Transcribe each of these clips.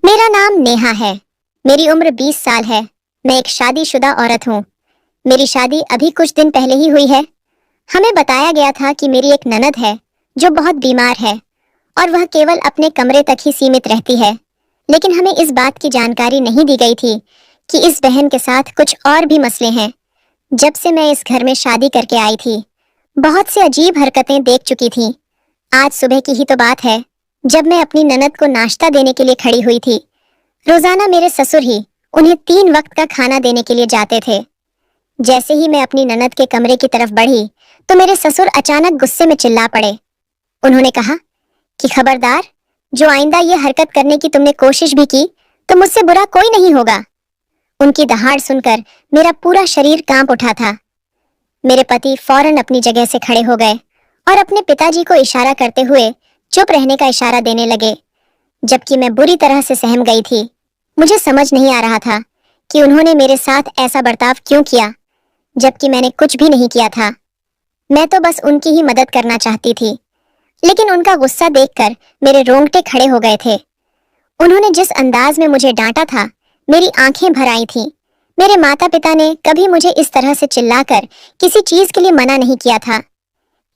मेरा नाम नेहा है। मेरी उम्र 20 साल है। मैं एक शादीशुदा औरत हूँ। मेरी शादी अभी कुछ दिन पहले ही हुई है। हमें बताया गया था कि मेरी एक ननद है जो बहुत बीमार है और वह केवल अपने कमरे तक ही सीमित रहती है। लेकिन हमें इस बात की जानकारी नहीं दी गई थी कि इस बहन के साथ कुछ और भी मसले हैं। जब से मैं इस घर में शादी करके आई थी, बहुत से अजीब हरकतें देख चुकी थी। आज सुबह की ही तो बात है, जब मैं अपनी ननद को नाश्ता देने के लिए खड़ी हुई थी। रोजाना मेरे ससुर ही उन्हें 3 वक्त का खाना देने के लिए जाते थे। जैसे ही मैं अपनी ननद के कमरे की तरफ बढ़ी तो मेरे ससुर अचानक गुस्से में चिल्ला पड़े। उन्होंने कहा कि खबरदार, जो आइंदा ये हरकत करने की तुमने कोशिश भी की तो मुझसे बुरा कोई नहीं होगा। उनकी दहाड़ सुनकर मेरा पूरा शरीर कांप उठा था। मेरे पति फौरन अपनी जगह से खड़े हो गए और अपने पिताजी को इशारा करते हुए चुप रहने का इशारा देने लगे, जबकि मैं बुरी तरह से सहम गई थी। मुझे समझ नहीं आ रहा था कि उन्होंने मेरे साथ ऐसा बर्ताव क्यों किया, जबकि मैंने कुछ भी नहीं किया था। मैं तो बस उनकी ही मदद करना चाहती थी, लेकिन उनका गुस्सा देखकर मेरे रोंगटे खड़े हो गए थे। उन्होंने जिस अंदाज में मुझे डांटा था, मेरी आंखें भर आई थीं। मेरे माता पिता ने कभी मुझे इस तरह से चिल्लाकर किसी चीज के लिए मना नहीं किया था।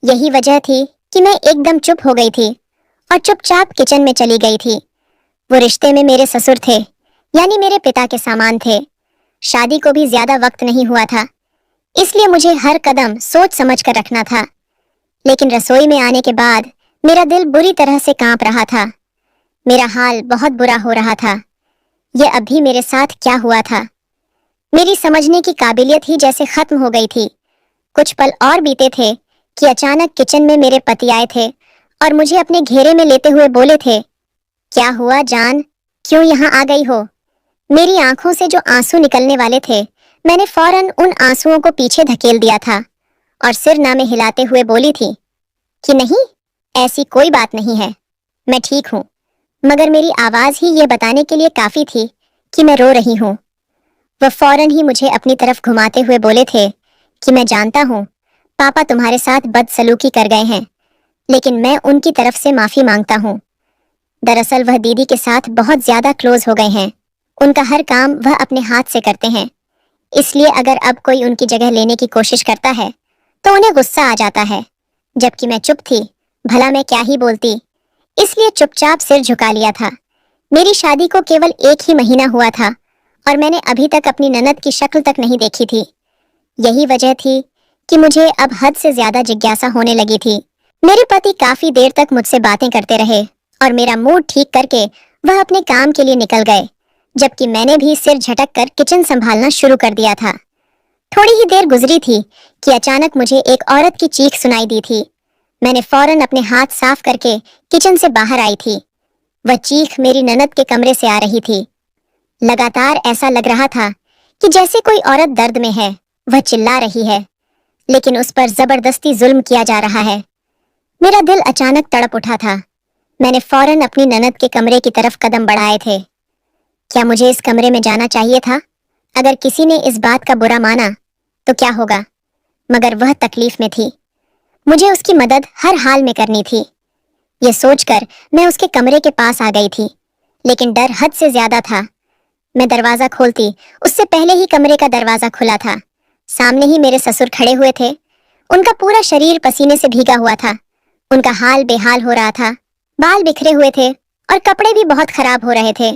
यही वजह थी कि मैं एकदम चुप हो गई थी और चुपचाप किचन में चली गई थी। वो रिश्ते में मेरे ससुर थे, यानी मेरे पिता के सामान थे। शादी को भी ज्यादा वक्त नहीं हुआ था, इसलिए मुझे हर कदम सोच समझ कर रखना था। लेकिन रसोई में आने के बाद मेरा दिल बुरी तरह से कांप रहा था। मेरा हाल बहुत बुरा हो रहा था। यह अभी मेरे साथ क्या हुआ था? मेरी समझने की काबिलियत ही जैसे खत्म हो गई थी। कुछ पल और बीते थे कि अचानक किचन में मेरे पति आए थे और मुझे अपने घेरे में लेते हुए बोले थे, क्या हुआ जान, क्यों यहाँ आ गई हो? मेरी आंखों से जो आंसू निकलने वाले थे, मैंने फौरन उन आंसुओं को पीछे धकेल दिया था और सिर नामे हिलाते हुए बोली थी कि नहीं, ऐसी कोई बात नहीं है, मैं ठीक हूँ। मगर मेरी आवाज ही ये बताने के लिए काफी थी कि मैं रो रही हूँ। वह फौरन ही मुझे अपनी तरफ घुमाते हुए बोले थे कि मैं जानता हूँ पापा तुम्हारे साथ बदसलूकी कर गए हैं, लेकिन मैं उनकी तरफ से माफी मांगता हूँ। दरअसल वह दीदी के साथ बहुत ज्यादा क्लोज हो गए हैं। उनका हर काम वह अपने हाथ से करते हैं, इसलिए अगर अब कोई उनकी जगह लेने की कोशिश करता है तो उन्हें गुस्सा आ जाता है। जबकि मैं चुप थी, भला मैं क्या ही बोलती, इसलिए चुपचाप सिर झुका लिया था। मेरी शादी को केवल 1 ही महीना हुआ था और मैंने अभी तक अपनी ननद की शक्ल तक नहीं देखी थी। यही वजह थी कि मुझे अब हद से ज्यादा जिज्ञासा होने लगी थी। मेरे पति काफी देर तक मुझसे बातें करते रहे और मेरा मूड ठीक करके वह अपने काम के लिए निकल गए, जबकि मैंने भी सिर झटक कर किचन संभालना शुरू कर दिया था। थोड़ी ही देर गुजरी थी कि अचानक मुझे एक औरत की चीख सुनाई दी थी। मैंने फौरन अपने हाथ साफ करके किचन से बाहर आई थी। वह चीख मेरी ननद के कमरे से आ रही थी। लगातार ऐसा लग रहा था कि जैसे कोई औरत दर्द में है, वह चिल्ला रही है, लेकिन उस पर जबरदस्ती जुल्म किया जा रहा है। मेरा दिल अचानक तड़प उठा था। मैंने फौरन अपनी ननद के कमरे की तरफ कदम बढ़ाए थे। क्या मुझे इस कमरे में जाना चाहिए था? अगर किसी ने इस बात का बुरा माना तो क्या होगा? मगर वह तकलीफ में थी, मुझे उसकी मदद हर हाल में करनी थी। यह सोचकर मैं उसके कमरे के पास आ गई थी, लेकिन डर हद से ज्यादा था। मैं दरवाजा खोलती उससे पहले ही कमरे का दरवाजा खुला था। सामने ही मेरे ससुर खड़े हुए थे। उनका पूरा शरीर पसीने से भीगा हुआ था। उनका हाल बेहाल हो रहा था, बाल बिखरे हुए थे और कपड़े भी बहुत खराब हो रहे थे।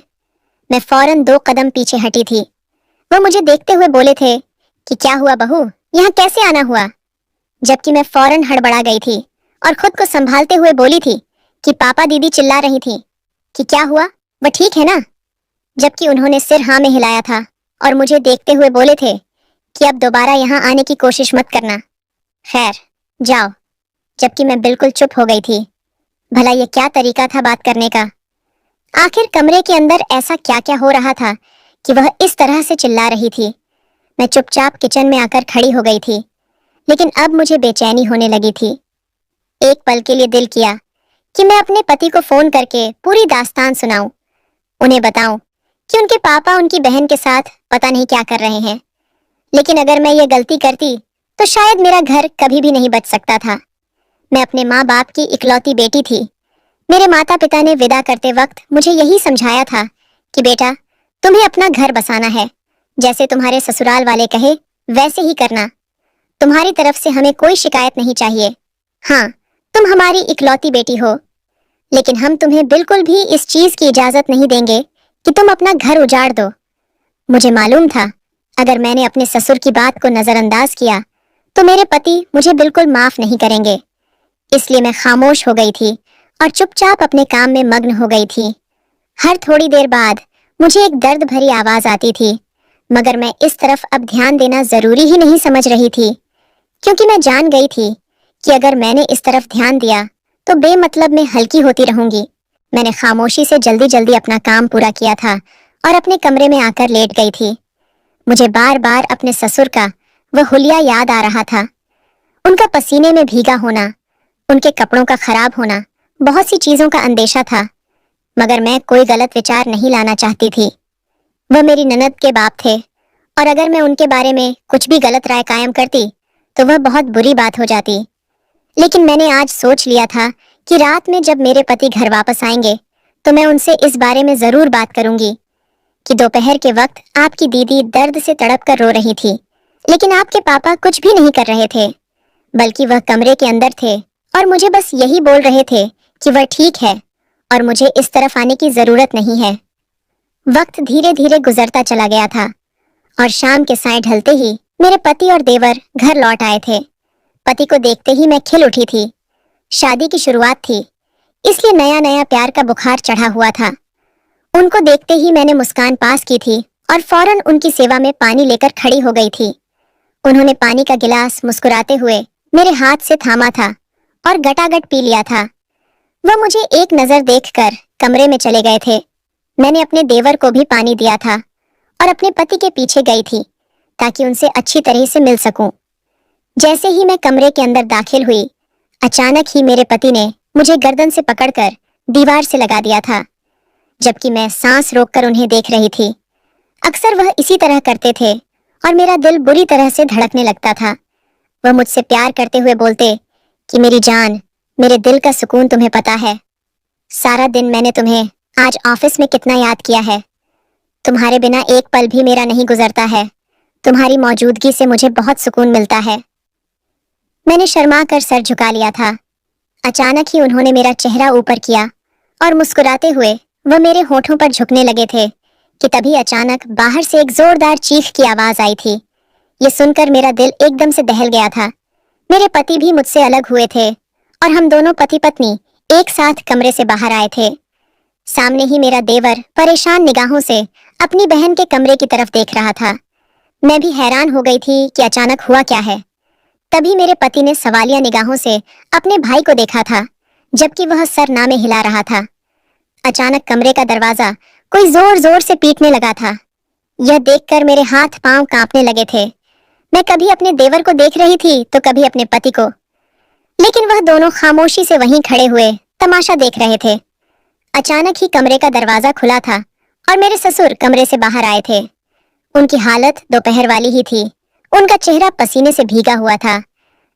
मैं फौरन 2 कदम पीछे हटी थी। वो मुझे देखते हुए बोले थे कि क्या हुआ बहू, यहाँ कैसे आना हुआ? जबकि मैं फौरन हड़बड़ा गई थी और खुद को संभालते हुए बोली थी कि पापा दीदी चिल्ला रही थी कि क्या हुआ, वह ठीक है ना? जबकि उन्होंने सिर हाँ में हिलाया था और मुझे देखते हुए बोले थे कि अब दोबारा यहाँ आने की कोशिश मत करना। खैर, जाओ। जबकि मैं बिल्कुल चुप हो गई थी। भला ये क्या तरीका था बात करने का? आखिर कमरे के अंदर ऐसा क्या क्या हो रहा था कि वह इस तरह से चिल्ला रही थी? मैं चुपचाप किचन में आकर खड़ी हो गई थी, लेकिन अब मुझे बेचैनी होने लगी थी। एक पल के लिए दिल किया कि मैं अपने पति को फोन करके पूरी दास्तान सुनाऊं, उन्हें बताऊं कि उनके पापा उनकी बहन के साथ पता नहीं क्या कर रहे हैं। लेकिन अगर मैं ये गलती करती तो शायद मेरा घर कभी भी नहीं बच सकता था। मैं अपने माँ बाप की इकलौती बेटी थी। मेरे माता पिता ने विदा करते वक्त मुझे यही समझाया था कि बेटा, तुम्हें अपना घर बसाना है, जैसे तुम्हारे ससुराल वाले कहे वैसे ही करना। तुम्हारी तरफ से हमें कोई शिकायत नहीं चाहिए। हाँ, तुम हमारी इकलौती बेटी हो, लेकिन हम तुम्हें बिल्कुल भी इस चीज की इजाजत नहीं देंगे कि तुम अपना घर उजाड़ दो। मुझे मालूम था अगर मैंने अपने ससुर की बात को नजरअंदाज किया तो मेरे पति मुझे बिल्कुल माफ नहीं करेंगे। इसलिए मैं खामोश हो गई थी और चुपचाप अपने काम में मग्न हो गई थी। हर थोड़ी देर बाद मुझे एक दर्द भरी आवाज आती थी, मगर मैं इस तरफ अब ध्यान देना जरूरी ही नहीं समझ रही थी, क्योंकि मैं जान गई थी कि अगर मैंने इस तरफ ध्यान दिया तो बेमतलब में हल्की होती रहूंगी। मैंने खामोशी से जल्दी जल्दी अपना काम पूरा किया था और अपने कमरे में आकर लेट गई थी। मुझे बार बार अपने ससुर का वह हुलिया याद आ रहा था। उनका पसीने में भीगा होना, उनके कपड़ों का खराब होना, बहुत सी चीजों का अंदेशा था, मगर मैं कोई गलत विचार नहीं लाना चाहती थी। वह मेरी ननद के बाप थे और अगर मैं उनके बारे में कुछ भी गलत राय कायम करती तो वह बहुत बुरी बात हो जाती। लेकिन मैंने आज सोच लिया था कि रात में जब मेरे पति घर वापस आएंगे तो मैं उनसे इस बारे में जरूर बात करूंगी कि दोपहर के वक्त आपकी दीदी दर्द से तड़प कर रो रही थी, लेकिन आपके पापा कुछ भी नहीं कर रहे थे, बल्कि वह कमरे के अंदर थे और मुझे बस यही बोल रहे थे कि वह ठीक है और मुझे इस तरफ आने की जरूरत नहीं है। वक्त धीरे धीरे गुजरता चला गया था और शाम के साए ढलते ही मेरे पति और देवर घर लौट आए थे। पति को देखते ही मैं खिल उठी थी। शादी की शुरुआत थी, इसलिए नया नया प्यार का बुखार चढ़ा हुआ था। उनको देखते ही मैंने मुस्कान पास की थी और फौरन उनकी सेवा में पानी लेकर खड़ी हो गई थी। उन्होंने पानी का गिलास मुस्कुराते हुए मेरे हाथ से थामा था और गटागट पी लिया था। वह मुझे एक नजर देखकर कमरे में चले गए थे। मैंने अपने देवर को भी पानी दिया था और अपने पति के पीछे गई थी ताकि उनसे अच्छी तरह से मिल सकूं। जैसे ही मैं कमरे के अंदर दाखिल हुई, अचानक ही मेरे पति ने मुझे गर्दन से पकड़कर दीवार से लगा दिया था, जबकि मैं सांस रोककर उन्हें देख रही थी। अक्सर वह इसी तरह करते थे और मेरा दिल बुरी तरह से धड़कने लगता था। वह मुझसे प्यार करते हुए बोलते कि मेरी जान, मेरे दिल का सुकून तुम्हें पता है। सारा दिन मैंने तुम्हें आज ऑफिस में कितना याद किया है। तुम्हारे बिना एक पल भी मेरा नहीं गुजरता है। तुम्हारी मौजूदगी से मुझे बहुत सुकून मिलता है। मैंने शर्मा कर सर झुका लिया था। अचानक ही उन्होंने मेरा चेहरा ऊपर किया और मुस्कुराते हुए वह मेरे होठों पर झुकने लगे थे कि तभी अचानक बाहर से एक जोरदार चीख की आवाज आई थी। ये सुनकर मेरा दिल एकदम से दहल गया था। मेरे पति भी मुझसे अलग हुए थे और हम दोनों पति पत्नी एक साथ कमरे से बाहर आए थे। सामने ही मेरा देवर परेशान निगाहों से अपनी बहन के कमरे की तरफ देख रहा था। मैं भी हैरान हो गई थी कि अचानक हुआ क्या है। तभी मेरे पति ने सवालिया निगाहों से अपने भाई को देखा था, जबकि वह सर ना में हिला रहा था। अचानक कमरे का दरवाजा कोई जोर जोर से पीटने लगा था। यह देखकर मेरे हाथ पांव कांपने लगे थे। मैं कभी अपने देवर को देख रही थी तो कभी अपने पति को, लेकिन वह दोनों खामोशी से वहीं खड़े हुए तमाशा देख रहे थे। अचानक ही कमरे का दरवाजा खुला था और मेरे ससुर कमरे से बाहर आए थे। उनकी हालत दोपहर वाली ही थी। उनका चेहरा पसीने से भीगा हुआ था,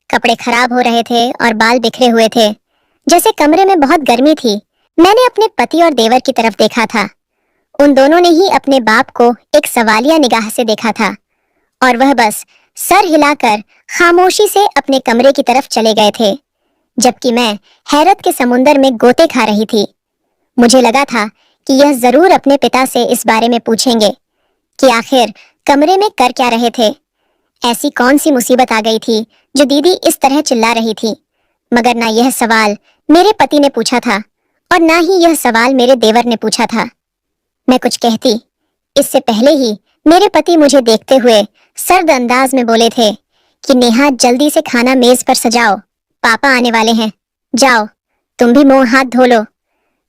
कपड़े खराब हो रहे थे और बाल बिखरे हुए थे, जैसे कमरे में बहुत गर्मी थी। मैंने अपने पति और देवर की तरफ देखा था। उन दोनों ने ही अपने बाप को एक सवालिया निगाह से देखा था और वह बस सर हिलाकर खामोशी से अपने कमरे की तरफ चले गए थे, जबकि मैं हैरत के समुंदर में गोते खा रही थी। मुझे लगा था कि यह जरूर अपने पिता से इस बारे में पूछेंगे कि आखिर कमरे में कर क्या रहे थे। ऐसी कौन सी मुसीबत आ गई थी जो दीदी इस तरह चिल्ला रही थी। मगर ना यह सवाल मेरे पति ने पूछा था और ना ही यह सवाल मेरे देवर ने पूछा था। मैं कुछ कहती इससे पहले ही मेरे पति मुझे देखते हुए सर्द अंदाज में बोले थे कि नेहा, जल्दी से खाना मेज पर सजाओ, पापा आने वाले हैं। जाओ, तुम भी मुंह हाथ धो लो।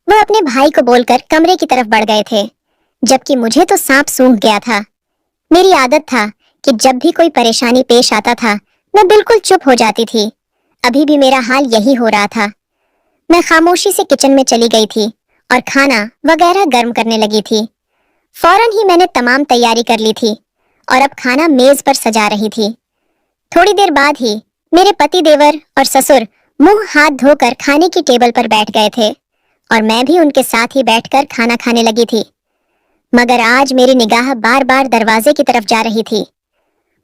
वह अपने भाई को बोलकर कमरे की तरफ बढ़ गए थे, जबकि मुझे तो सांप सूंघ गया था। मेरी आदत था कि जब भी कोई परेशानी पेश आता था मैं बिल्कुल चुप हो जाती थी। अभी भी मेरा हाल यही हो रहा था। मैं खामोशी से किचन में चली गई थी और खाना वगैरह गर्म करने लगी थी। फौरन ही मैंने तमाम तैयारी कर ली थी और अब खाना मेज पर सजा रही थी। थोड़ी देर बाद ही मेरे पति देवर और ससुर मुंह हाथ धोकर खाने की टेबल पर बैठ गए थे और मैं भी उनके साथ ही बैठकर खाना खाने लगी थी। मगर आज मेरी निगाह बार बार दरवाजे की तरफ जा रही थी।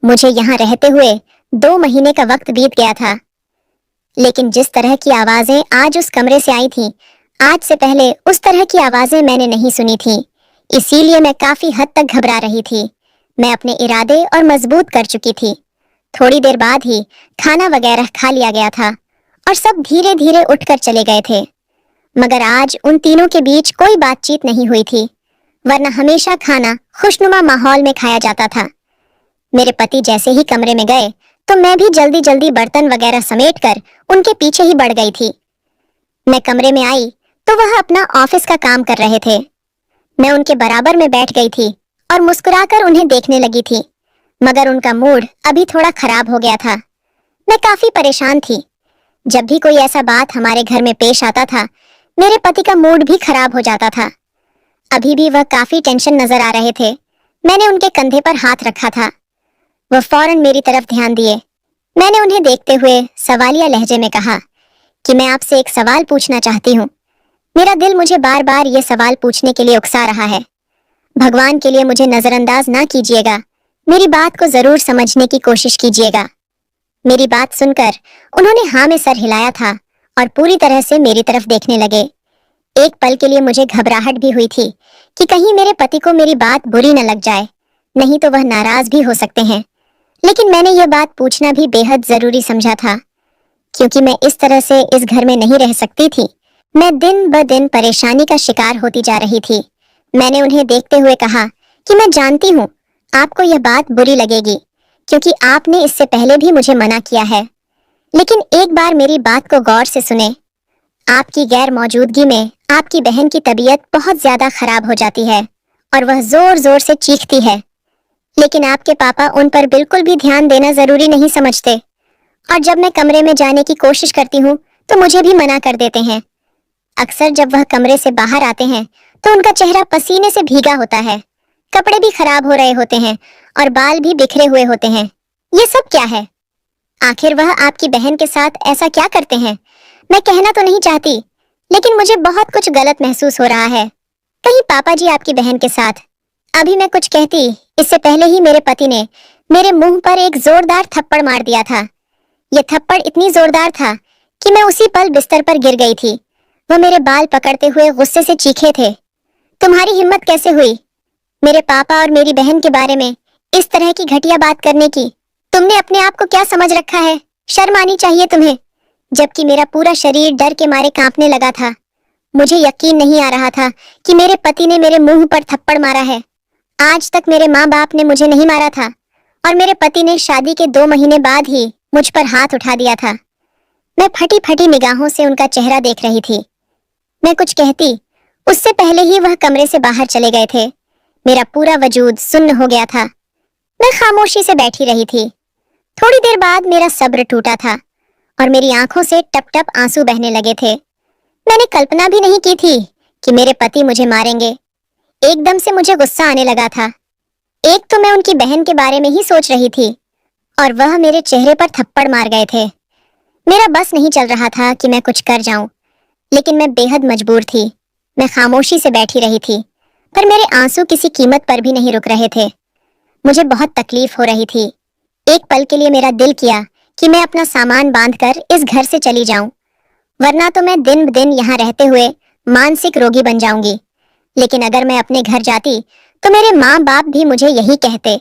मुझे यहाँ रहते हुए 2 महीने का वक्त बीत गया था, लेकिन जिस तरह की आवाजें आज उस कमरे से आई थीं, आज से पहले उस तरह की आवाजें मैंने नहीं सुनी थीं। इसीलिए मैं काफी हद तक घबरा रही थी। मैं अपने इरादे और मजबूत कर चुकी थी। थोड़ी देर बाद ही खाना वगैरह खा लिया गया था और सब धीरे धीरे उठकर चले गए थे। मगर आज उन तीनों के बीच कोई बातचीत नहीं हुई थी, वरना हमेशा खाना खुशनुमा माहौल में खाया जाता था। मेरे पति जैसे ही कमरे में गए तो मैं भी जल्दी जल्दी बर्तन वगैरह समेटकर उनके पीछे ही बढ़ गई थी। मैं कमरे में आई तो वह अपना ऑफिस का काम कर रहे थे। मैं उनके बराबर में बैठ गई थी और मुस्कुराकर उन्हें देखने लगी थी, मगर उनका मूड अभी थोड़ा खराब हो गया था। मैं काफी परेशान थी। जब भी कोई ऐसा बात हमारे घर में पेश आता था, मेरे पति का मूड भी खराब हो जाता था। अभी भी वह काफी टेंशन नजर आ रहे थे। मैंने उनके कंधे पर हाथ रखा था। वह फौरन मेरी तरफ ध्यान दिए। मैंने उन्हें देखते हुए सवालिया लहजे में कहा कि मैं आपसे एक सवाल पूछना चाहती हूँ। मेरा दिल मुझे बार बार ये सवाल पूछने के लिए उकसा रहा है। भगवान के लिए मुझे नजरअंदाज ना कीजिएगा, मेरी बात को जरूर समझने की कोशिश कीजिएगा। मेरी बात सुनकर उन्होंने हाँ में सर हिलाया था और पूरी तरह से मेरी तरफ देखने लगे। एक पल के लिए मुझे घबराहट भी हुई थी कि कहीं मेरे पति को मेरी बात बुरी न लग जाए, नहीं तो वह नाराज भी हो सकते हैं। लेकिन मैंने यह बात पूछना भी बेहद जरूरी समझा था, क्योंकि मैं इस तरह से इस घर में नहीं रह सकती थी। मैं दिन ब दिन परेशानी का शिकार होती जा रही थी। मैंने उन्हें देखते हुए कहा कि मैं जानती हूँ आपको यह बात बुरी लगेगी, क्योंकि आपने इससे पहले भी मुझे मना किया है। लेकिन एक बार मेरी बात को गौर से सुने। आपकी गैर मौजूदगी में आपकी बहन की तबीयत बहुत ज्यादा खराब हो जाती है और वह जोर जोर से चीखती है, लेकिन आपके पापा उन पर बिल्कुल भी ध्यान देना जरूरी नहीं समझते और जब मैं कमरे में जाने की कोशिश करती हूँ तो मुझे भी मना कर देते हैं। अक्सर जब वह कमरे से बाहर आते हैं तो उनका चेहरा पसीने से भीगा होता है, कपड़े भी खराब हो रहे होते हैं और बाल भी बिखरे हुए होते हैं। ये सब क्या है? आखिर वह आपकी बहन के साथ ऐसा क्या करते हैं? मैं कहना तो नहीं चाहती, लेकिन मुझे बहुत कुछ गलत महसूस हो रहा है। कहीं पापा जी आपकी बहन के साथ। अभी मैं कुछ कहती, इससे पहले ही मेरे पति ने मेरे मुंह पर एक जोरदार थप्पड़ मार दिया था। यह थप्पड़ इतनी जोरदार था कि मैं उसी पल बिस्तर पर गिर गई थी। वह मेरे बाल पकड़ते हुए गुस्से से चीखे थे, तुम्हारी हिम्मत कैसे हुई मेरे पापा और मेरी बहन के बारे में इस तरह की घटिया बात करने की? तुमने अपने आप को क्या समझ रखा है? शर्म आनी चाहिए तुम्हें। जबकि मेरा पूरा शरीर डर के मारे कांपने लगा था। मुझे यकीन नहीं आ रहा था कि मेरे पति ने मेरे मुंह पर थप्पड़ मारा है। आज तक मेरे माँ बाप ने मुझे नहीं मारा था और मेरे पति ने शादी के 2 महीने बाद ही मुझ पर हाथ उठा दिया था। मैं फटी फटी निगाहों से उनका चेहरा देख रही थी। मैं कुछ कहती, उससे पहले ही वह कमरे से बाहर चले गए थे। मेरा पूरा वजूद सुन्न हो गया था। मैं खामोशी से बैठी रही थी। थोड़ी देर बाद मेरा सब्र टूटा था और मेरी आंखों से टप टप आंसू बहने लगे थे। मैंने कल्पना भी नहीं की थी कि मेरे पति मुझे मारेंगे। एकदम से मुझे गुस्सा आने लगा था। एक तो मैं उनकी बहन के बारे में ही सोच रही थी और वह मेरे चेहरे पर थप्पड़ मार गए थे। मेरा बस नहीं चल रहा था कि मैं कुछ कर जाऊं, लेकिन मैं बेहद मजबूर थी। मैं खामोशी से बैठी रही थी, पर मेरे आंसू किसी कीमत पर भी नहीं रुक रहे थे। मुझे बहुत तकलीफ हो रही थी। एक पल के लिए मेरा दिल किया कि मैं अपना सामान बांधकर इस घर से चली जाऊं, वरना तो मैं दिन ब दिन यहाँ रहते हुए मानसिक रोगी बन जाऊंगी। लेकिन अगर मैं अपने घर जाती तो मेरे माँ बाप भी मुझे यही कहते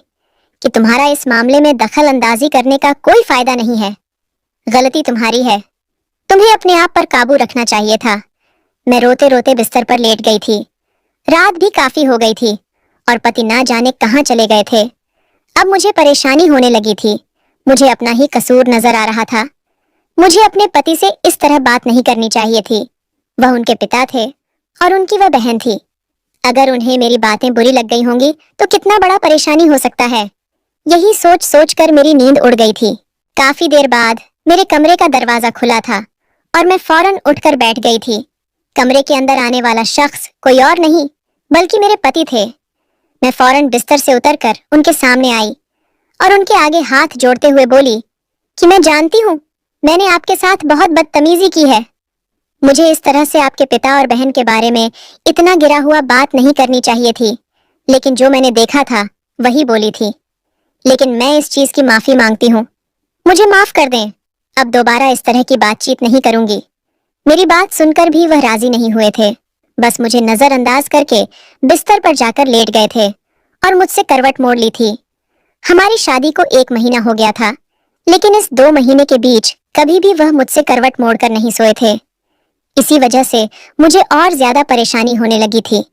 कि तुम्हारा इस मामले में दखल अंदाजी करने का कोई फायदा नहीं है। गलती तुम्हारी है, तुम्हें अपने आप पर काबू रखना चाहिए था। मैं रोते रोते बिस्तर पर लेट गई थी। रात भी काफी हो गई थी और पति ना जाने कहाँ चले गए थे। अब मुझे परेशानी होने लगी थी। मुझे अपना ही कसूर नजर आ रहा था। मुझे अपने पति से इस तरह बात नहीं करनी चाहिए थी। वह उनके पिता थे और उनकी वह बहन थी। अगर उन्हें मेरी बातें बुरी लग गई होंगी तो कितना बड़ा परेशानी हो सकता है। यही सोच सोच कर मेरी नींद उड़ गई थी। काफी देर बाद मेरे कमरे का दरवाजा खुला था और मैं फौरन उठकर बैठ गई थी। कमरे के अंदर आने वाला शख्स कोई और नहीं बल्कि मेरे पति थे। मैं फौरन बिस्तर से उतरकर उनके सामने आई और उनके आगे हाथ जोड़ते हुए बोली कि मैं जानती हूँ मैंने आपके साथ बहुत बदतमीजी की है। मुझे इस तरह से आपके पिता और बहन के बारे में इतना गिरा हुआ बात नहीं करनी चाहिए थी, लेकिन जो मैंने देखा था वही बोली थी। लेकिन मैं इस चीज की माफी मांगती हूँ। मुझे माफ कर दें। अब दोबारा इस तरह की बातचीत नहीं करूंगी। मेरी बात सुनकर भी वह राजी नहीं हुए थे। बस मुझे नजरअंदाज करके बिस्तर पर जाकर लेट गए थे और मुझसे करवट मोड़ ली थी। हमारी शादी को 1 महीना हो गया था, लेकिन इस 2 महीने के बीच कभी भी वह मुझसे करवट मोड़कर नहीं सोए थे। इसी वजह से मुझे और ज्यादा परेशानी होने लगी थी।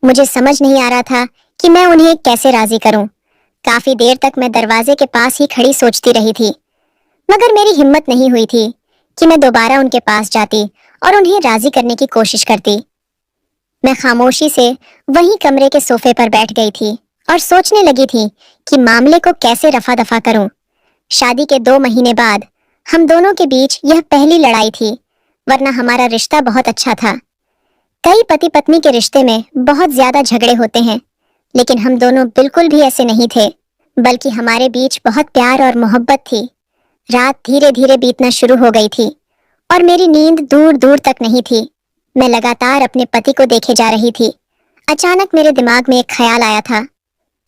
मुझे समझ नहीं आ रहा था कि मैं उन्हें कैसे राजी करूं। काफी देर तक मैं दरवाजे के पास ही खड़ी सोचती रही थी, मगर मेरी हिम्मत नहीं हुई थी कि मैं दोबारा उनके पास जाती और उन्हें राजी करने की कोशिश करती। मैं खामोशी से वहीं कमरे के सोफे पर बैठ गई थी और सोचने लगी थी कि मामले को कैसे रफा दफा करूं। शादी के 2 महीने बाद हम दोनों के बीच यह पहली लड़ाई थी, वरना हमारा रिश्ता बहुत अच्छा था। कई पति पत्नी के रिश्ते में बहुत ज्यादा झगड़े होते हैं, लेकिन हम दोनों बिल्कुल भी ऐसे नहीं थे, बल्कि हमारे बीच बहुत प्यार और मोहब्बत थी। रात धीरे धीरे बीतना शुरू हो गई थी और मेरी नींद दूर दूर तक नहीं थी। मैं लगातार अपने पति को देखे जा रही थी। अचानक मेरे दिमाग में एक ख्याल आया था।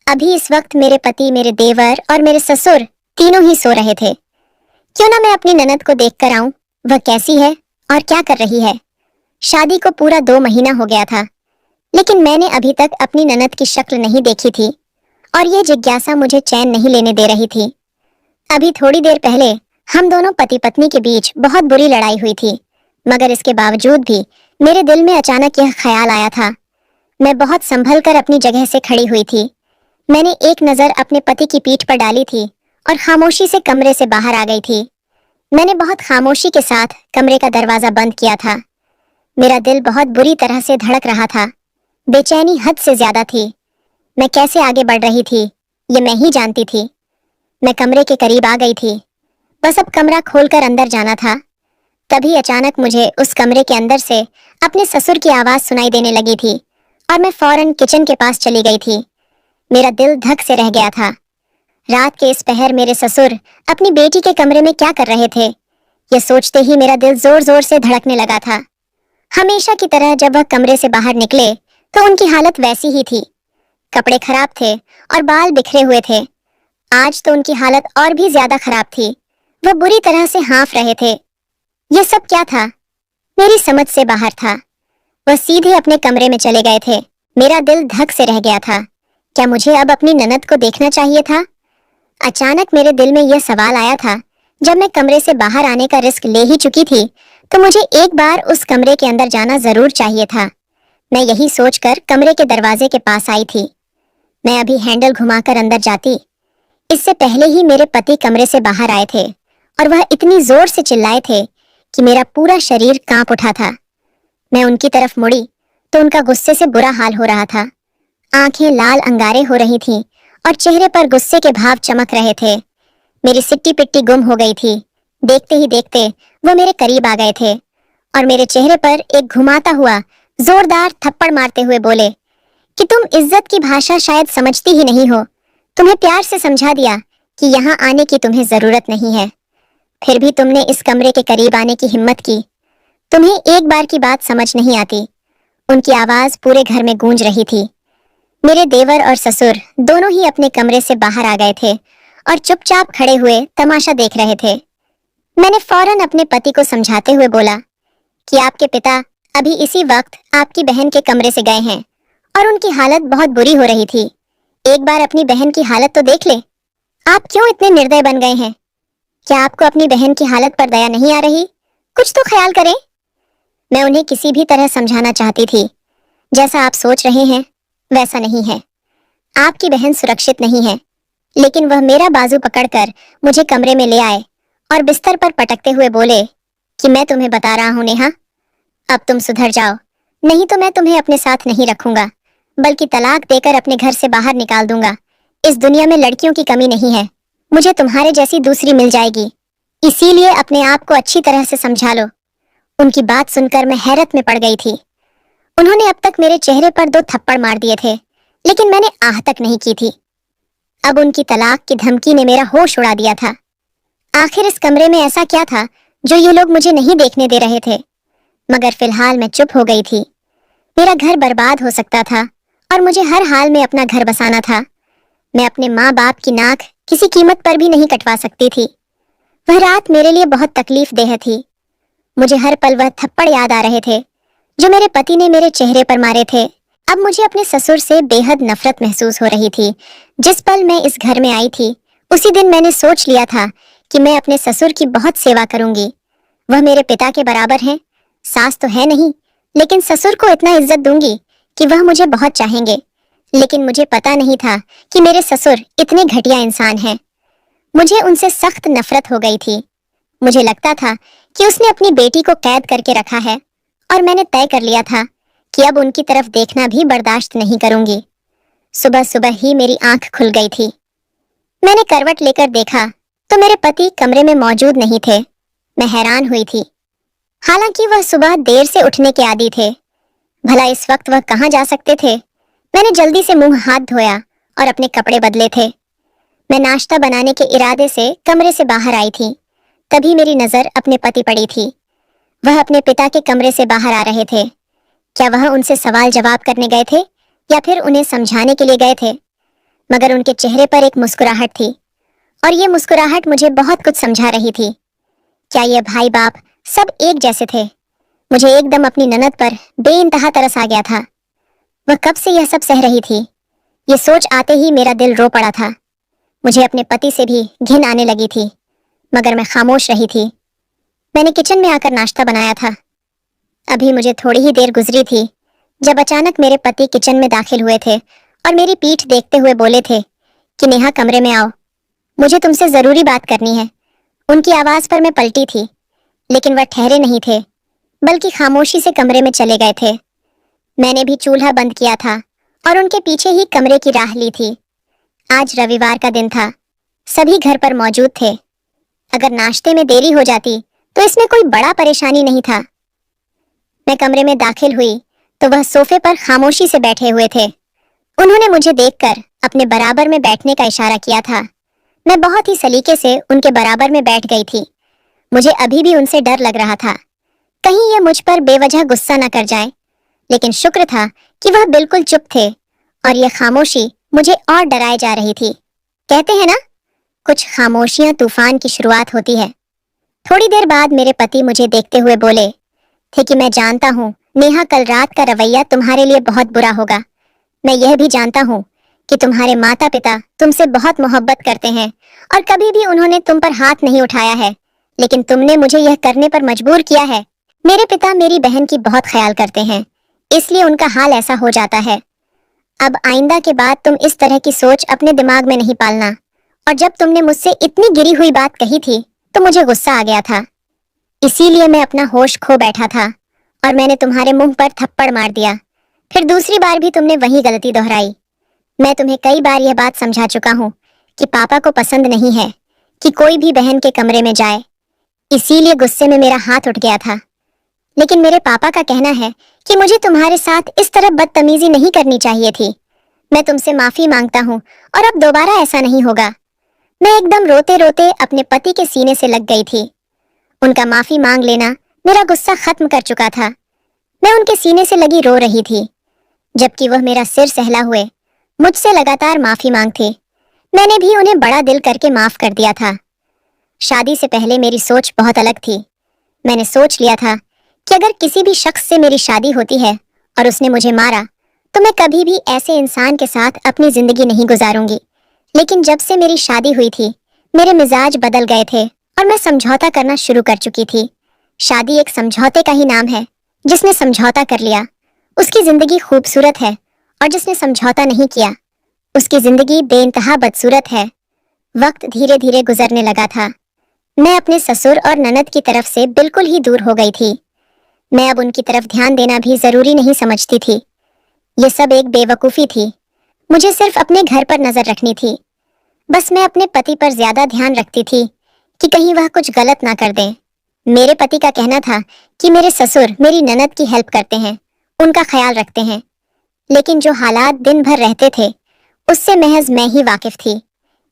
अभी इस वक्त मेरे पति, मेरे देवर और मेरे ससुर तीनों ही सो रहे थे। क्यों ना मैं अपनी ननद को देख कर आऊं, वह कैसी है और क्या कर रही है। शादी को पूरा 2 महीना हो गया था, लेकिन मैंने अभी तक अपनी ननद की शक्ल नहीं देखी थी और यह जिज्ञासा मुझे चैन नहीं लेने दे रही थी। अभी थोड़ी देर पहले हम दोनों पति पत्नी के बीच बहुत बुरी लड़ाई हुई थी, मगर इसके बावजूद भी मेरे दिल में अचानक यह ख्याल आया था। मैं बहुत संभल कर अपनी जगह से खड़ी हुई थी। मैंने एक नजर अपने पति की पीठ पर डाली थी और खामोशी से कमरे से बाहर आ गई थी। मैंने बहुत खामोशी के साथ कमरे का दरवाजा बंद किया था। मेरा दिल बहुत बुरी तरह से धड़क रहा था। बेचैनी हद से ज्यादा थी। मैं कैसे आगे बढ़ रही थी ये मैं ही जानती थी। मैं कमरे के करीब आ गई थी, बस अब कमरा खोलकर अंदर जाना था। तभी अचानक मुझे उस कमरे के अंदर से अपने ससुर की आवाज सुनाई देने लगी थी और मैं फौरन किचन के पास चली गई थी। मेरा दिल धक से रह गया था। रात के इस पहर मेरे ससुर अपनी बेटी के कमरे में क्या कर रहे थे, यह सोचते ही मेरा दिल जोर जोर से धड़कने लगा था। हमेशा की तरह जब वह कमरे से बाहर निकले तो उनकी हालत वैसी ही थी। कपड़े खराब थे और बाल बिखरे हुए थे। आज तो उनकी हालत और भी ज्यादा खराब थी। वह बुरी तरह से हाँफ रहे थे। यह सब क्या था? मेरी समझ से बाहर था। वह सीधे अपने कमरे में चले गए थे। मेरा दिल धक से रह गया था। क्या मुझे अब अपनी ननद को देखना चाहिए था? अचानक मेरे दिल में यह सवाल आया था। जब मैं कमरे से बाहर आने का रिस्क ले ही चुकी थी, तो मुझे एक बार उस कमरे के अंदर जाना जरूर चाहिए था। मैं यही सोचकर कमरे के दरवाजे के पास आई थी। मैं अभी हैंडल घुमाकर अंदर जाती, इससे पहले ही मेरे पति कमरे से बाहर आए थे और वह इतनी जोर से चिल्लाए थे कि मेरा पूरा शरीर कांप उठा था। मैं उनकी तरफ मुड़ी तो उनका गुस्से से बुरा हाल हो रहा था। आंखें लाल अंगारे हो रही थीं और चेहरे पर गुस्से के भाव चमक रहे थे। मेरी सिट्टी पिट्टी गुम हो गई थी। देखते ही देखते वो मेरे करीब आ गए थे और मेरे चेहरे पर एक घुमाता हुआ जोरदार थप्पड़ मारते हुए बोले कि तुम इज्जत की भाषा शायद समझती ही नहीं हो। तुम्हें प्यार से समझा दिया कि यहाँ आने की तुम्हें जरूरत नहीं है, फिर भी तुमने इस कमरे के करीब आने की हिम्मत की। तुम्हें एक बार की बात समझ नहीं आती। उनकी आवाज पूरे घर में गूंज रही थी। मेरे देवर और ससुर दोनों ही अपने कमरे से बाहर आ गए थे और चुपचाप खड़े हुए तमाशा देख रहे थे। मैंने फौरन अपने पति को समझाते हुए बोला कि आपके पिता अभी इसी वक्त आपकी बहन के कमरे से गए हैं और उनकी हालत बहुत बुरी हो रही थी। एक बार अपनी बहन की हालत तो देख ले। आप क्यों इतने निर्दय बन गए हैं? क्या आपको अपनी बहन की हालत पर दया नहीं आ रही? कुछ तो ख्याल करें। मैं उन्हें किसी भी तरह समझाना चाहती थी। जैसा आप सोच रहे हैं वैसा नहीं है। आपकी बहन सुरक्षित नहीं है। लेकिन वह मेरा बाजू पकड़कर मुझे कमरे में ले आए और बिस्तर पर पटकते हुए बोले कि मैं तुम्हें बता रहा हूं नेहा, अब तुम सुधर जाओ, नहीं तो मैं तुम्हें अपने साथ नहीं रखूंगा, बल्कि तलाक देकर अपने घर से बाहर निकाल दूंगा। इस दुनिया में लड़कियों की कमी नहीं है, मुझे तुम्हारे जैसी दूसरी मिल जाएगी। इसीलिए अपने आप को अच्छी तरह से समझा लो। उनकी बात सुनकर मैं हैरत में पड़ गई थी। उन्होंने अब तक मेरे चेहरे पर 2 थप्पड़ मार दिए थे, लेकिन मैंने आह तक नहीं की थी। अब उनकी तलाक की धमकी ने मेरा होश उड़ा दिया था। आखिर इस कमरे में ऐसा क्या था जो ये लोग मुझे नहीं देखने दे रहे थे? मगर फिलहाल मैं चुप हो गई थी। मेरा घर बर्बाद हो सकता था और मुझे हर हाल में अपना घर बसाना था। मैं अपने माँ बाप की नाक किसी कीमत पर भी नहीं कटवा सकती थी। वह रात मेरे लिए बहुत तकलीफ देह थी। मुझे हर पल वह थप्पड़ याद आ रहे थे जो मेरे पति ने मेरे चेहरे पर मारे थे। अब मुझे अपने ससुर से बेहद नफरत महसूस हो रही थी। जिस पल मैं इस घर में आई थी, उसी दिन मैंने सोच लिया था कि मैं अपने ससुर की बहुत सेवा करूंगी। वह मेरे पिता के बराबर हैं। सास तो है नहीं, लेकिन ससुर को इतना इज्जत दूंगी कि वह मुझे बहुत चाहेंगे। लेकिन मुझे पता नहीं था कि मेरे ससुर इतने घटिया इंसान हैं। मुझे उनसे सख्त नफरत हो गई थी। मुझे लगता था कि उसने अपनी बेटी को कैद करके रखा है और मैंने तय कर लिया था कि अब उनकी तरफ देखना भी बर्दाश्त नहीं करूंगी। सुबह सुबह ही मेरी आंख खुल गई थी। मैंने करवट लेकर देखा तो मेरे पति कमरे में मौजूद नहीं थे। मैं हैरान हुई थी। हालांकि वह सुबह देर से उठने के आदी थे। भला इस वक्त वह कहाँ जा सकते थे? मैंने जल्दी से मुंह हाथ धोया और अपने कपड़े बदले थे। मैं नाश्ता बनाने के इरादे से कमरे से बाहर आई थी। तभी मेरी नजर अपने पति पड़ी थी। वह अपने पिता के कमरे से बाहर आ रहे थे। क्या वह उनसे सवाल जवाब करने गए थे या फिर उन्हें समझाने के लिए गए थे? मगर उनके चेहरे पर एक मुस्कुराहट थी और ये मुस्कुराहट मुझे बहुत कुछ समझा रही थी। क्या ये भाई बाप सब एक जैसे थे? मुझे एकदम अपनी ननद पर बेइंतहा तरस आ गया था। वह कब से यह सब सह रही थी? ये सोच आते ही मेरा दिल रो पड़ा था। मुझे अपने पति से भी घिन आने लगी थी, मगर मैं खामोश रही थी। मैंने किचन में आकर नाश्ता बनाया था। अभी मुझे थोड़ी ही देर गुजरी थी जब अचानक मेरे पति किचन में दाखिल हुए थे और मेरी पीठ देखते हुए बोले थे कि नेहा कमरे में आओ, मुझे तुमसे जरूरी बात करनी है। उनकी आवाज पर मैं पलटी थी, लेकिन वह ठहरे नहीं थे, बल्कि खामोशी से कमरे में चले गए थे। मैंने भी चूल्हा बंद किया था और उनके पीछे ही कमरे की राह ली थी। आज रविवार का दिन था। सभी घर पर मौजूद थे। अगर नाश्ते में देरी हो जाती तो इसमें कोई बड़ा परेशानी नहीं था। मैं कमरे में दाखिल हुई तो वह सोफे पर खामोशी से बैठे हुए थे। उन्होंने मुझे देखकर अपने बराबर में बैठने का इशारा किया था। मैं बहुत ही सलीके से उनके बराबर में बैठ गई थी। मुझे अभी भी उनसे डर लग रहा था, कहीं ये मुझ पर बेवजह गुस्सा न कर जाए। लेकिन शुक्र था कि वह बिल्कुल चुप थे और यह खामोशी मुझे और डराए जा रही थी। कहते हैं ना, कुछ खामोशियां तूफान की शुरुआत होती है। थोड़ी देर बाद मेरे पति मुझे देखते हुए बोले थे कि मैं जानता हूँ नेहा, कल रात का रवैया तुम्हारे लिए बहुत बुरा होगा। मैं यह भी जानता हूँ कि तुम्हारे माता पिता तुमसे बहुत मोहब्बत करते हैं और कभी भी उन्होंने तुम पर हाथ नहीं उठाया है, लेकिन तुमने मुझे यह करने पर मजबूर किया है। मेरे पिता मेरी बहन की बहुत ख्याल करते हैं, इसलिए उनका हाल ऐसा हो जाता है। अब आइंदा के बाद तुम इस तरह की सोच अपने दिमाग में नहीं पालना। और जब तुमने मुझसे इतनी गिरी हुई बात कही थी तो मुझे गुस्सा आ गया था, इसीलिए मैं अपना होश खो बैठा था और मैंने तुम्हारे मुंह पर थप्पड़ मार दिया। फिर दूसरी बार भी तुमने वही गलती दोहराई। मैं तुम्हें कई बार यह बात समझा चुका हूँ कि पापा को पसंद नहीं है कि कोई भी बहन के कमरे में जाए, इसीलिए गुस्से में मेरा हाथ उठ गया था। लेकिन मेरे पापा का कहना है कि मुझे तुम्हारे साथ इस तरह बदतमीजी नहीं करनी चाहिए थी। मैं तुमसे माफी मांगता हूँ और अब दोबारा ऐसा नहीं होगा। मैं एकदम रोते रोते अपने पति के सीने से लग गई थी। उनका माफी मांग लेना मेरा गुस्सा खत्म कर चुका था। मैं उनके सीने से लगी रो रही थी, जबकि वह मेरा सिर सहला हुए मुझसे लगातार माफी मांगते। मैंने भी उन्हें बड़ा दिल करके माफ कर दिया था। शादी से पहले मेरी सोच बहुत अलग थी। मैंने सोच लिया था कि अगर किसी भी शख्स से मेरी शादी होती है और उसने मुझे मारा तो मैं कभी भी ऐसे इंसान के साथ अपनी जिंदगी नहीं गुजारूंगी। लेकिन जब से मेरी शादी हुई थी, मेरे मिजाज बदल गए थे और मैं समझौता करना शुरू कर चुकी थी। शादी एक समझौते का ही नाम है। जिसने समझौता कर लिया उसकी जिंदगी खूबसूरत है, और जिसने समझौता नहीं किया उसकी जिंदगी बेइंतहा बदसूरत है। वक्त धीरे धीरे गुजरने लगा था। मैं अपने ससुर और ननद की तरफ से बिल्कुल ही दूर हो गई थी। मैं अब उनकी तरफ ध्यान देना भी जरूरी नहीं समझती थी। ये सब एक बेवकूफ़ी थी। मुझे सिर्फ अपने घर पर नजर रखनी थी। बस मैं अपने पति पर ज्यादा ध्यान रखती थी कि कहीं वह कुछ गलत ना कर दें। मेरे पति का कहना था कि मेरे ससुर मेरी ननद की हेल्प करते हैं, उनका ख्याल रखते हैं। लेकिन जो हालात दिन भर रहते थे उससे महज मैं ही वाकिफ थी।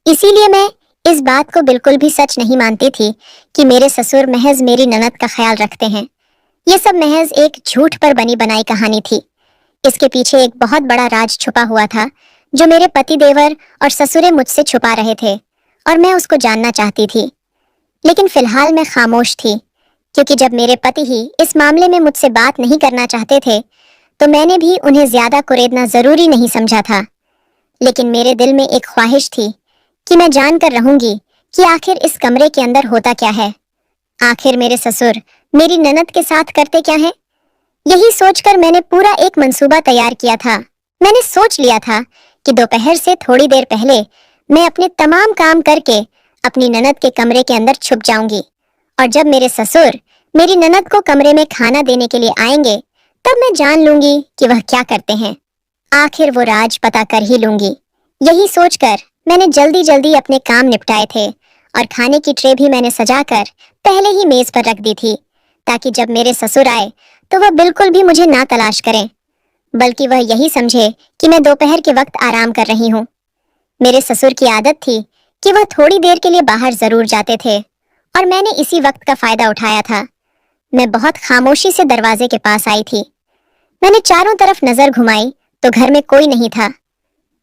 इसीलिए मैं इस बात को बिल्कुल भी सच नहीं मानती थी कि मेरे ससुर महज मेरी ननद का ख्याल रखते हैं। ये सब महज एक झूठ पर बनी बनाई कहानी थी। इसके पीछे एक बहुत बड़ा राज छुपा हुआ था जो मेरे पति देवर और ससुरे मुझसे छुपा रहे थे और मैं उसको जानना चाहती थी। लेकिन फिलहाल मैं खामोश थी, क्योंकि जब मेरे पति ही इस मामले में मुझसे बात नहीं करना चाहते थे तो मैंने भी उन्हें ज्यादा कुरेदना जरूरी नहीं समझा था। लेकिन मेरे दिल में एक ख्वाहिश थी कि मैं जानकर रहूंगी कि आखिर इस कमरे के अंदर होता क्या है। आखिर मेरे ससुर मेरी ननद के साथ करते क्या है। यही सोचकर मैंने पूरा एक मंसूबा तैयार किया था। मैंने सोच लिया था कि दोपहर से थोड़ी देर पहले मैं अपने तमाम काम करके अपनी ननद के कमरे के अंदर छुप जाऊंगी, और जब मेरे ससुर मेरी ननद को कमरे में खाना देने के लिए आएंगे तब मैं जान लूंगी कि वह क्या करते हैं। आखिर वो राज पता कर ही लूंगी। यही सोचकर मैंने जल्दी जल्दी अपने काम निपटाए थे और खाने की ट्रे भी मैंने सजाकर पहले ही मेज पर रख दी थी, ताकि जब मेरे ससुर आए तो वह बिल्कुल भी मुझे ना तलाश करें, बल्कि वह यही समझे कि मैं दोपहर के वक्त आराम कर रही हूँ। मेरे ससुर की आदत थी कि वह थोड़ी देर के लिए बाहर जरूर जाते थे और मैंने इसी वक्त का फायदा उठाया था। मैं बहुत खामोशी से दरवाजे के पास आई थी। मैंने चारों तरफ नजर घुमाई तो घर में कोई नहीं था।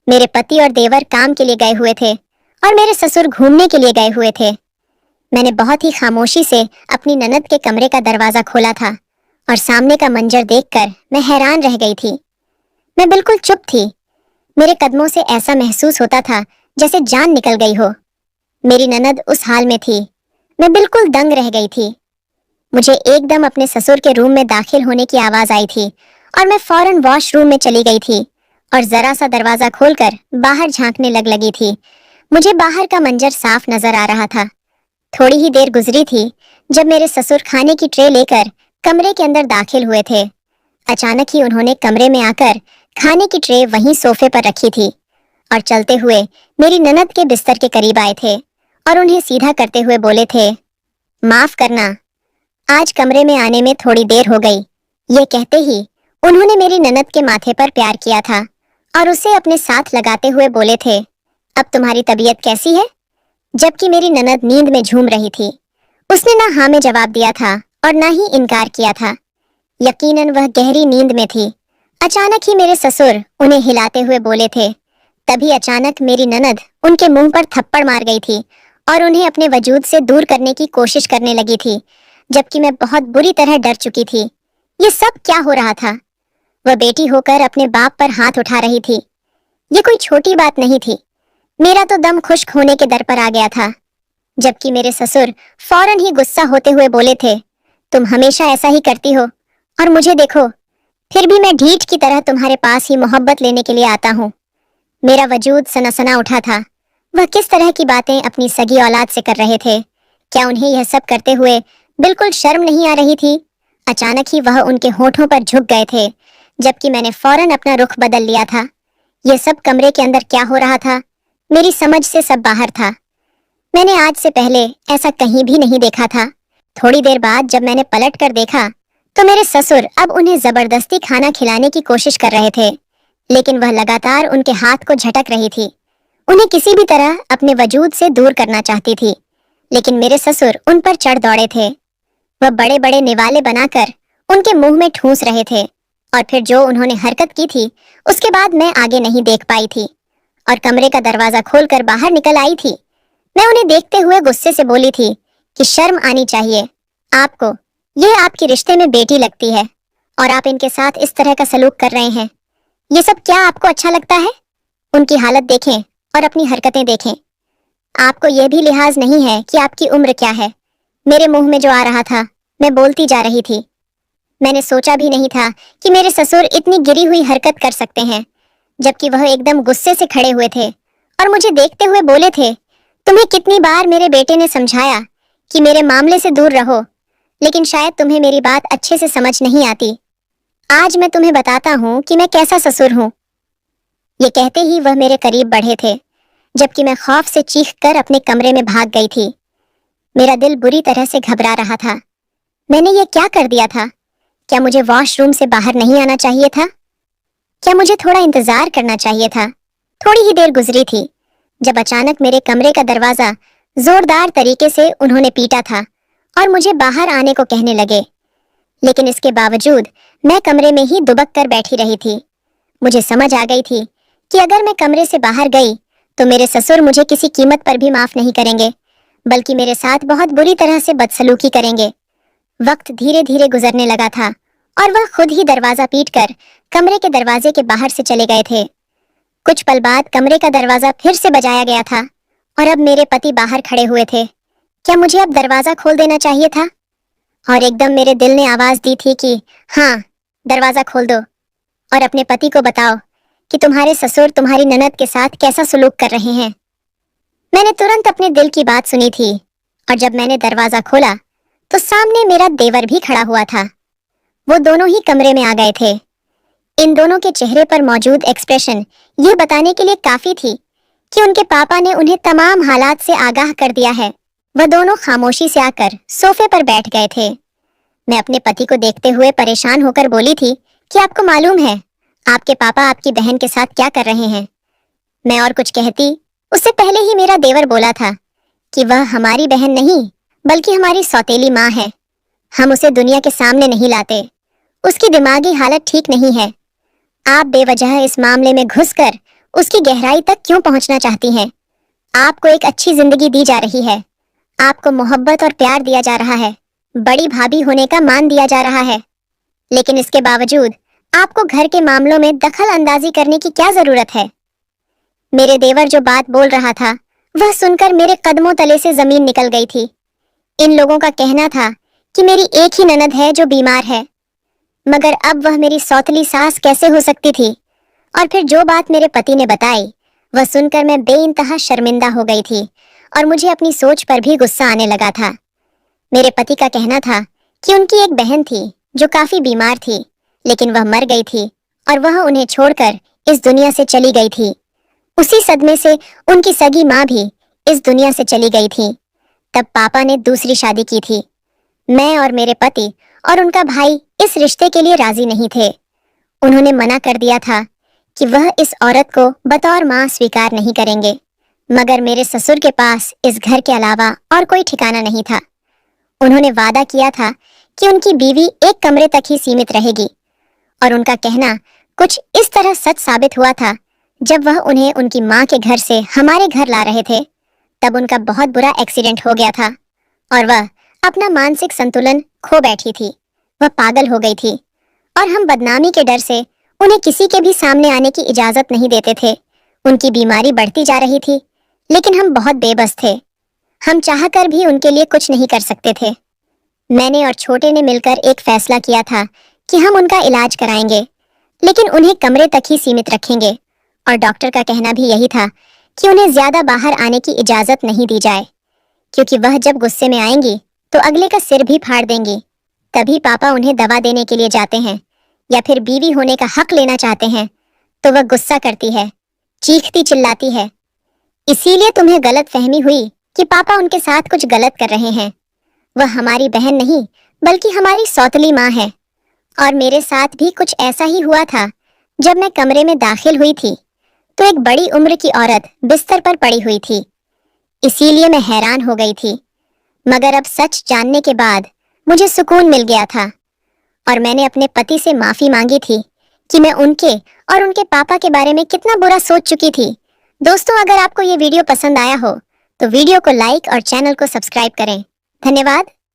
मेरे पति और देवर काम के लिए गए हुए थे और मेरे ससुर घूमने के लिए गए हुए थे। मैंने बहुत ही खामोशी से अपनी ननद के कमरे का दरवाजा खोला था और सामने का मंजर देखकर मैं हैरान रह गई थी। मैं बिल्कुल चुप थी। मेरे कदमों से ऐसा महसूस होता था जैसे जान निकल गई हो। मेरी ननद उस हाल में थी। मैं बिल्कुल दंग रह गई थी। मुझे एकदम अपने ससुर के रूम में दाखिल होने की आवाज आई थी और मैं फौरन वॉशरूम में चली गई थी और जरा सा दरवाजा खोलकर बाहर झांकने लगी थी। मुझे बाहर का मंजर साफ नजर आ रहा था। थोड़ी ही देर गुजरी थी जब मेरे ससुर खाने की ट्रे लेकर कमरे के अंदर दाखिल हुए थे। अचानक ही उन्होंने कमरे में आकर खाने की ट्रे वहीं सोफे पर रखी थी और चलते हुए मेरी ननद के बिस्तर के करीब आए थे और उन्हें सीधा करते हुए बोले थे, माफ करना, आज कमरे में आने में थोड़ी देर हो गई। ये कहते ही उन्होंने मेरी ननद के माथे पर प्यार किया था और उसे अपने साथ लगाते हुए बोले थे, अब तुम्हारी तबीयत कैसी है? जबकि मेरी ननद नींद में झूम रही थी। उसने ना हाँ में जवाब दिया था और ना ही इनकार किया था। यकीनन वह गहरी नींद में थी। अचानक ही मेरे ससुर उन्हें हिलाते हुए बोले थे। तभी अचानक मेरी ननद उनके मुंह पर थप्पड़ मार गई थी और उन्हें अपने वजूद से दूर करने की कोशिश करने लगी थी, जबकि मैं बहुत बुरी तरह डर चुकी थी। ये सब क्या हो रहा था? वह बेटी होकर अपने बाप पर हाथ उठा रही थी। ये कोई छोटी बात नहीं थी। मेरा तो दम खुश्क होने के दर पर आ गया था। जबकि मेरे ससुर फौरन ही गुस्सा होते हुए बोले थे, तुम हमेशा ऐसा ही करती हो और मुझे देखो, फिर भी मैं ढीठ की तरह तुम्हारे पास ही मोहब्बत लेने के लिए आता हूँ। मेरा वजूद सनसना उठा था। वह किस तरह की बातें अपनी सगी औलाद से कर रहे थे? क्या उन्हें यह सब करते हुए बिल्कुल शर्म नहीं आ रही थी? अचानक ही वह उनके होठों पर झुक गए थे, जबकि मैंने फौरन अपना रुख बदल लिया था। यह सब कमरे के अंदर क्या हो रहा था? मेरी समझ से सब बाहर था। मैंने आज से पहले ऐसा कहीं भी नहीं देखा था। थोड़ी देर बाद जब मैंने पलट कर देखा तो मेरे ससुर अब उन्हें जबरदस्ती खाना खिलाने की कोशिश कर रहे थे, लेकिन वह लगातार उनके हाथ को झटक रही थी। उन्हें किसी भी तरह अपने वजूद से दूर करना चाहती थी, लेकिन मेरे ससुर उन पर चढ़ दौड़े थे। वह बड़े बड़े निवाले बनाकर उनके मुंह में ठूंस रहे थे और फिर जो उन्होंने हरकत की थी उसके बाद मैं आगे नहीं देख पाई थी और कमरे का दरवाजा खोलकर बाहर निकल आई थी। मैं उन्हें देखते हुए गुस्से से बोली थी कि शर्म आनी चाहिए आपको। यह आपके रिश्ते में बेटी लगती है और आप इनके साथ इस तरह का सलूक कर रहे हैं। ये सब क्या आपको अच्छा लगता है? उनकी हालत देखें और अपनी हरकतें देखें। आपको यह भी लिहाज नहीं है कि आपकी उम्र क्या है। मेरे मुंह में जो आ रहा था मैं बोलती जा रही थी। मैंने सोचा भी नहीं था कि मेरे ससुर इतनी गिरी हुई हरकत कर सकते हैं, जबकि वह एकदम गुस्से से खड़े हुए थे और मुझे देखते हुए बोले थे, तुम्हें कितनी बार मेरे बेटे ने समझाया कि मेरे मामले से दूर रहो, लेकिन शायद तुम्हें मेरी बात अच्छे से समझ नहीं आती। आज मैं तुम्हें बताता हूँ कि मैं कैसा ससुर हूँ। ये कहते ही वह मेरे करीब बढ़े थे, जबकि मैं खौफ से चीख कर अपने कमरे में भाग गई थी। मेरा दिल बुरी तरह से घबरा रहा था। मैंने ये क्या कर दिया था? क्या मुझे वॉशरूम से बाहर नहीं आना चाहिए था? क्या मुझे थोड़ा इंतजार करना चाहिए था? थोड़ी ही देर गुजरी थी जब अचानक मेरे कमरे का दरवाजा जोरदार तरीके से उन्होंने पीटा था और मुझे बाहर आने को कहने लगे, लेकिन इसके बावजूद मैं कमरे में ही दुबक कर बैठी रही थी। मुझे समझ आ गई थी कि अगर मैं कमरे से बाहर गई तो मेरे ससुर मुझे किसी कीमत पर भी माफ नहीं करेंगे, बल्कि मेरे साथ बहुत बुरी तरह से बदसलूकी करेंगे। वक्त धीरे धीरे गुजरने लगा था और वह खुद ही दरवाजा पीटकर कमरे के दरवाजे के बाहर से चले गए थे। कुछ पल बाद कमरे का दरवाजा फिर से बजाया गया था और अब मेरे पति बाहर खड़े हुए थे। क्या मुझे अब दरवाजा खोल देना चाहिए था? और एकदम मेरे दिल ने आवाज दी थी कि हाँ, दरवाजा खोल दो और अपने पति को बताओ कि तुम्हारे ससुर तुम्हारी ननद के साथ कैसा सलूक कर रहे हैं। मैंने तुरंत अपने दिल की बात सुनी थी और जब मैंने दरवाजा खोला तो सामने मेरा देवर भी खड़ा हुआ था। वो दोनों ही कमरे में आ गए थे। इन दोनों के चेहरे पर मौजूद एक्सप्रेशन ये बताने के लिए काफी थी कि उनके पापा ने उन्हें तमाम हालात से आगाह कर दिया है। वह दोनों खामोशी से आकर सोफे पर बैठ गए थे। मैं अपने पति को देखते हुए परेशान होकर बोली थी कि आपको मालूम है आपके पापा आपकी बहन के साथ क्या कर रहे हैं। मैं और कुछ कहती उससे पहले ही मेरा देवर बोला था कि वह हमारी बहन नहीं बल्कि हमारी सौतेली माँ है। हम उसे दुनिया के सामने नहीं लाते, उसकी दिमागी हालत ठीक नहीं है। आप बेवजह इस मामले में घुसकर उसकी गहराई तक क्यों पहुंचना चाहती हैं? आपको एक अच्छी जिंदगी दी जा रही है, आपको मोहब्बत और प्यार दिया जा रहा है, बड़ी भाभी होने का मान दिया जा रहा है, लेकिन इसके बावजूद आपको घर के मामलों में दखल अंदाजी करने की क्या जरूरत है? मेरे देवर जो बात बोल रहा था वह सुनकर मेरे कदमों तले से जमीन निकल गई थी। इन लोगों का कहना था कि मेरी एक ही ननद है जो बीमार है, मगर अब वह मेरी सौतली सास कैसे हो सकती थी? और फिर जो बात मेरे पति ने बताई वह सुनकर मैं बेइंतहा शर्मिंदा हो गई थी और मुझे अपनी सोच पर भी गुस्सा आने लगा था। मेरे पति का कहना था कि उनकी एक बहन थी जो काफी बीमार थी, लेकिन वह मर गई थी और वह उन्हें छोड़कर इस दुनिया से चली गई थी। उसी सदमे से उनकी सगी माँ भी इस दुनिया से चली गई थी। तब पापा ने दूसरी शादी की थी। मैं और मेरे पति और उनका भाई इस रिश्ते के लिए राजी नहीं थे। उन्होंने मना कर दिया था कि वह इस औरत को बतौर माँ स्वीकार नहीं करेंगे, मगर मेरे ससुर के पास इस घर के अलावा और कोई ठिकाना नहीं था। उन्होंने वादा किया था कि उनकी बीवी एक कमरे तक ही सीमित रहेगी और उनका कहना कुछ इस तरह सच साबित हुआ था। जब वह उन्हें उनकी माँ के घर से हमारे घर ला रहे थे तब उनका बहुत बुरा एक्सीडेंट हो गया था और वह अपना मानसिक संतुलन खो बैठी थी। वह पागल हो गई थी और हम बदनामी के डर से उन्हें किसी के भी सामने आने की इजाजत नहीं देते थे। उनकी बीमारी बढ़ती जा रही थी, लेकिन हम बहुत बेबस थे। हम चाहकर भी उनके लिए कुछ नहीं कर सकते थे। मैंने और छोटे ने मिलकर एक फैसला किया था कि हम उनका इलाज कराएंगे, लेकिन उन्हें कमरे तक ही सीमित रखेंगे और डॉक्टर का कहना भी यही था कि उन्हें ज्यादा बाहर आने की इजाजत नहीं दी जाए, क्योंकि वह जब गुस्से में आएंगी तो अगले का सिर भी फाड़ देंगी। तभी पापा उन्हें दवा देने के लिए जाते हैं या फिर बीवी होने का हक लेना चाहते हैं तो वह गुस्सा करती है, चीखती चिल्लाती है। इसीलिए तुम्हें गलत फहमी हुई कि पापा उनके साथ कुछ गलत कर रहे हैं। वह हमारी बहन नहीं बल्कि हमारी सौतली माँ है। और मेरे साथ भी कुछ ऐसा ही हुआ था। जब मैं कमरे में दाखिल हुई थी तो एक बड़ी उम्र की औरत बिस्तर पर पड़ी हुई थी। इसीलिए मैं हैरान हो गई थी, मगर अब सच जानने के बाद मुझे सुकून मिल गया था और मैंने अपने पति से माफी मांगी थी कि मैं उनके और उनके पापा के बारे में कितना बुरा सोच चुकी थी। दोस्तों, अगर आपको ये वीडियो पसंद आया हो तो वीडियो को लाइक और चैनल को सब्सक्राइब करें। धन्यवाद।